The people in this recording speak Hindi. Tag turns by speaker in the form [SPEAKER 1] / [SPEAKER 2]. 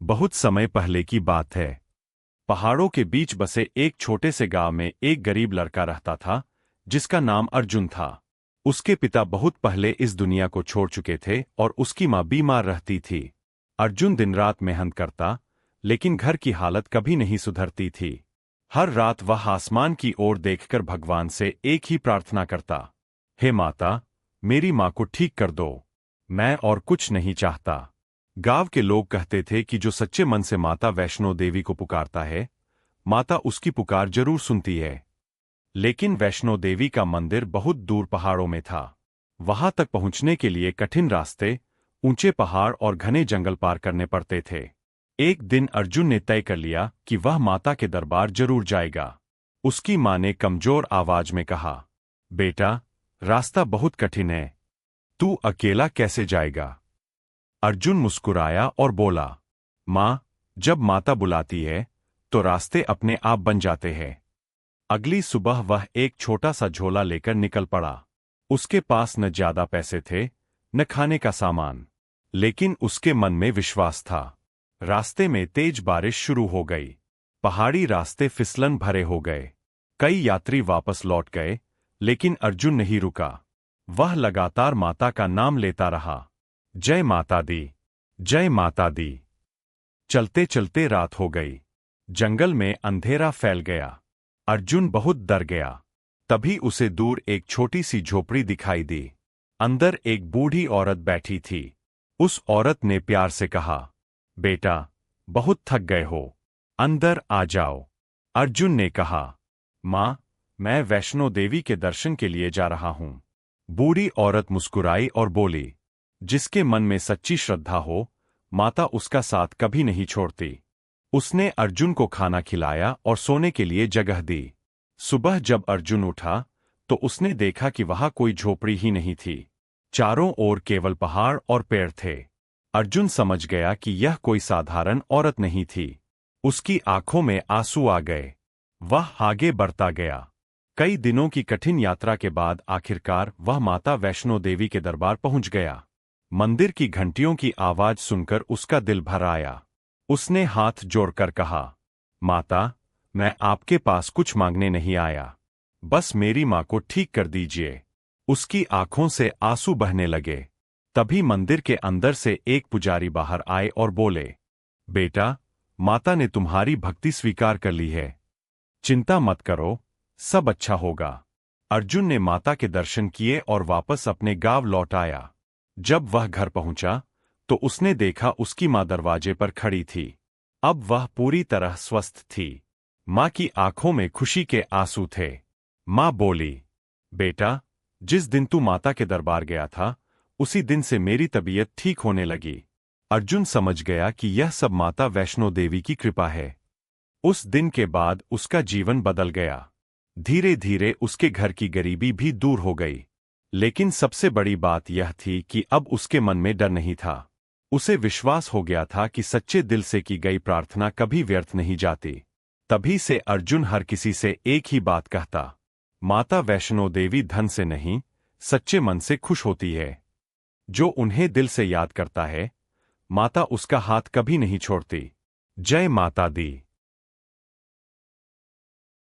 [SPEAKER 1] बहुत समय पहले की बात है। पहाड़ों के बीच बसे एक छोटे से गांव में एक गरीब लड़का रहता था, जिसका नाम अर्जुन था। उसके पिता बहुत पहले इस दुनिया को छोड़ चुके थे और उसकी मां बीमार रहती थी। अर्जुन दिन रात मेहनत करता, लेकिन घर की हालत कभी नहीं सुधरती थी। हर रात वह आसमान की ओर देखकर भगवान से एक ही प्रार्थना करता, हे माता, मेरी मां को ठीक कर दो। मैं और कुछ नहीं चाहता। गांव के लोग कहते थे कि जो सच्चे मन से माता वैष्णो देवी को पुकारता है, माता उसकी पुकार जरूर सुनती है। लेकिन वैष्णो देवी का मंदिर बहुत दूर पहाड़ों में था। वहां तक पहुंचने के लिए कठिन रास्ते, ऊंचे पहाड़ और घने जंगल पार करने पड़ते थे। एक दिन अर्जुन ने तय कर लिया कि वह माता के दरबार जरूर जाएगा। उसकी मां ने कमजोर आवाज में कहा, बेटा, रास्ता बहुत कठिन है, तू अकेला कैसे जाएगा? अर्जुन मुस्कुराया और बोला, मां, जब माता बुलाती है तो रास्ते अपने आप बन जाते हैं। अगली सुबह वह एक छोटा सा झोला लेकर निकल पड़ा। उसके पास न ज्यादा पैसे थे, न खाने का सामान, लेकिन उसके मन में विश्वास था। रास्ते में तेज बारिश शुरू हो गई। पहाड़ी रास्ते फिसलन भरे हो गए। कई यात्री वापस लौट गए, लेकिन अर्जुन नहीं रुका। वह लगातार माता का नाम लेता रहा, जय माता दी, जय माता दी। चलते चलते रात हो गई। जंगल में अंधेरा फैल गया। अर्जुन बहुत डर गया। तभी उसे दूर एक छोटी सी झोपड़ी दिखाई दी। अंदर एक बूढ़ी औरत बैठी थी। उस औरत ने प्यार से कहा, बेटा, बहुत थक गए हो, अंदर आ जाओ। अर्जुन ने कहा, मां, मैं वैष्णो देवी के दर्शन के लिए जा रहा हूं। बूढ़ी औरत मुस्कुराई और बोली, जिसके मन में सच्ची श्रद्धा हो, माता उसका साथ कभी नहीं छोड़ती। उसने अर्जुन को खाना खिलाया और सोने के लिए जगह दी। सुबह जब अर्जुन उठा तो उसने देखा कि वहां कोई झोपड़ी ही नहीं थी। चारों ओर केवल पहाड़ और पेड़ थे। अर्जुन समझ गया कि यह कोई साधारण औरत नहीं थी। उसकी आंखों में आंसू आ गए। वह आगे बढ़ता गया। कई दिनों की कठिन यात्रा के बाद आखिरकार वह माता वैष्णो देवी के दरबार पहुंच गया। मंदिर की घंटियों की आवाज सुनकर उसका दिल भर आया। उसने हाथ जोड़कर कहा, माता, मैं आपके पास कुछ मांगने नहीं आया, बस मेरी मां को ठीक कर दीजिए। उसकी आंखों से आंसू बहने लगे। तभी मंदिर के अंदर से एक पुजारी बाहर आए और बोले, बेटा, माता ने तुम्हारी भक्ति स्वीकार कर ली है, चिंता मत करो, सब अच्छा होगा। अर्जुन ने माता के दर्शन किए और वापस अपने गांव लौट आया। जब वह घर पहुंचा तो उसने देखा उसकी मां दरवाजे पर खड़ी थी। अब वह पूरी तरह स्वस्थ थी। मां की आंखों में खुशी के आंसू थे। मां बोली, बेटा, जिस दिन तू माता के दरबार गया था, उसी दिन से मेरी तबीयत ठीक होने लगी। अर्जुन समझ गया कि यह सब माता वैष्णो देवी की कृपा है। उस दिन के बाद उसका जीवन बदल गया। धीरे धीरे उसके घर की गरीबी भी दूर हो गई। लेकिन सबसे बड़ी बात यह थी कि अब उसके मन में डर नहीं था। उसे विश्वास हो गया था कि सच्चे दिल से की गई प्रार्थना कभी व्यर्थ नहीं जाती। तभी से अर्जुन हर किसी से एक ही बात कहता, माता वैष्णो देवी धन से नहीं, सच्चे मन से खुश होती है। जो उन्हें दिल से याद करता है, माता उसका हाथ कभी नहीं छोड़ती। जय माता दी।